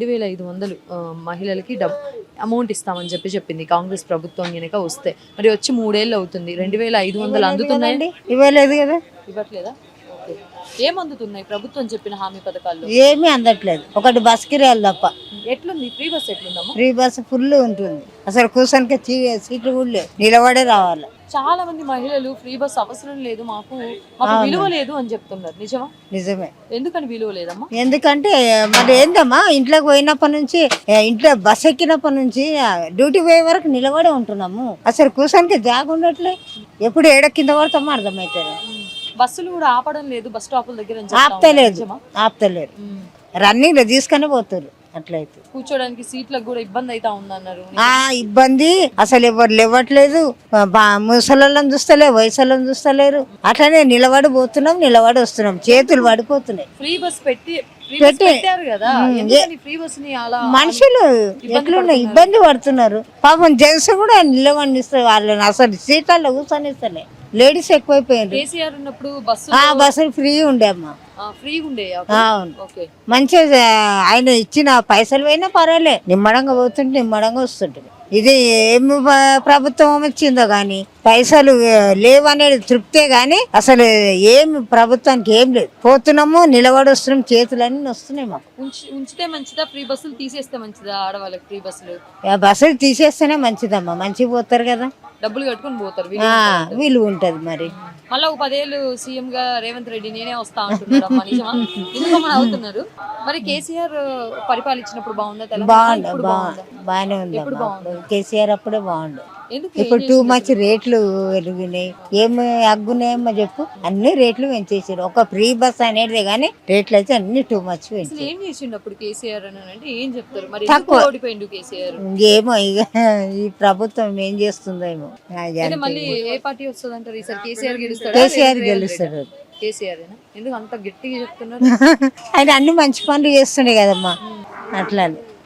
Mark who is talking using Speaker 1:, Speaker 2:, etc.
Speaker 1: 2500 మహిళలకి అమౌంట్ ఇస్తామని చెప్పింది కాంగ్రెస్ ప్రభుత్వం గనుక వస్తే. మరి వచ్చి 3 ఏళ్ళు అవుతుంది. 2500 అందుతున్నాయండి?
Speaker 2: ఇవ్వలేదు కదా.
Speaker 1: ఇవ్వట్లేదా? ఓకే. ఏం అందుతున్నాయి ప్రభుత్వం చెప్పిన హామీ పథకాల్లో?
Speaker 2: ఏమీ అందట్లేదు. ఒకటి బస్ కిరాయిలు తప్ప.
Speaker 1: ఎట్లుంది ఫ్రీ బస్? ఎట్లుందమ్మా?
Speaker 2: ఫ్రీ బస్ ఫుల్ ఉంటుంది. అసలు కూర్చొనికి సీట్లు కూడా లేవు, నిలబడే రావాలి.
Speaker 1: చాలా మంది మహిళలు ఫ్రీ బస్ అవసరం లేదు, మాకు విలువ లేదు అని చెప్తున్నారు. నిజమా?
Speaker 2: నిజమే.
Speaker 1: ఎందుకని విలువ లేదమ్మా?
Speaker 2: ఎందుకంటే మరి ఏందమ్మా, ఇంట్లోకి పోయినప్పటి నుంచి, ఇంట్లో బస్ ఎక్కినప్పటి నుంచి డ్యూటీ పోయే వరకు నిలబడే ఉంటున్నాము. అసలు కూర్చొనికి జాగ ఉండట్లే. ఎప్పుడు ఏడ కింద పడతామో అర్థమవుతుంది.
Speaker 1: బస్సులు కూడా ఆపడం లేదు బస్ స్టాపుల దగ్గర.
Speaker 2: ఆపుతలేరు. రన్నింగ్ లో తీసుకొని పోతారు. అట్లయితే
Speaker 1: కూర్చోడానికి సీట్లకు కూడా ఇబ్బంది అయితే ఉందన్నారు.
Speaker 2: ఇబ్బంది అసలు ఎవరు లేవట్లేదు. ముసలోళ్ళని చూస్తలే, వయసులను చూస్తలేరు. అట్లనే నిలబడి పోతున్నాం, నిలబడి వస్తున్నాం, చేతులు పడిపోతున్నాయి.
Speaker 1: ఫ్రీ బస్ పెట్టారు కదా, ఫ్రీ బస్ ని అలా
Speaker 2: మనుషులు ఎట్లున్నా ఇబ్బంది పడుతున్నారు. పాపం జెంట్స్ కూడా నిలబడిస్తారు. వాళ్ళని అసలు సీట్లలో కూర్చొనిస్తలే. లేడీస్ ఎక్కువైపోయారు.
Speaker 1: కేసీఆర్ ఉన్నప్పుడు
Speaker 2: బస్సులు ఫ్రీ ఉండే అమ్మా.
Speaker 1: అవును.
Speaker 2: మంచిగా ఆయన ఇచ్చిన పైసలు పోయినా పర్వాలే, నిమ్మడంగా పోతుంటే నిమ్మడంగా వస్తుంటుంది. ఇది ఏమి ప్రభుత్వం వచ్చిందో గాని పైసలు లేవనేది తృప్తే గాని అసలు ఏమి ప్రభుత్వానికి ఏం లేదు. పోతున్నాము, నిలబడి వస్తున్నాం, చేతులన్నీ వస్తున్నాయి మాకు.
Speaker 1: ఉంచితే మంచిదా, ఫ్రీ బస్సులు తీసేస్తే మంచిదా? ఆడవాళ్ళకి ఫ్రీ బస్సులు
Speaker 2: బస్సులు తీసేస్తేనే మంచిదమ్మా. మంచిగా పోతారు కదా,
Speaker 1: డబ్బులు కట్టుకుని పోతారు,
Speaker 2: విలువ ఉంటది. మరి
Speaker 1: మళ్ళీ 10 ఏళ్ళు సీఎం గా రేవంత్ రెడ్డి నేనే వస్తా అంటున్నారు. ఎందుకమ్మా అవుతున్నారు? మరి కేసీఆర్ పరిపాలించినప్పుడు బాగుందా?
Speaker 2: బాగానే ఉంది. కేసీఆర్ అప్పుడే బాగుండు. ఇప్పుడు టూ మచ్ రేట్లు పెరిగినాయి. ఏమి అగ్గున్నాయమ్మా చెప్పు. అన్ని రేట్లు పెంచేసారు. ఒక ఫ్రీ బస్ అనేది కానీ రేట్లు అయితే అన్ని టూ మచ్ పెంచారు.
Speaker 1: ఏం చేసిండు అప్పుడు కేసీఆర్ అని అంటే ఏం చెప్తారు? మరి తక్కువ ఓడిపోయిండు కేసీఆర్.
Speaker 2: ఏమో ఇక ఈ ప్రభుత్వం ఏం చేస్తుందో ఏమో.
Speaker 1: మళ్ళీ ఏ పార్టీ వస్తుంది అంటారు ఈసారి? కేసీఆర్ గెలుస్తాడు.
Speaker 2: కేసీఆర్ గెలుస్తాడు.
Speaker 1: కేసీఆర్ ఎందుకు అంత గట్టిగా చెప్తున్నారు?
Speaker 2: ఆయన అన్ని మంచి పనులు చేస్తుండే కదమ్మా. అట్లా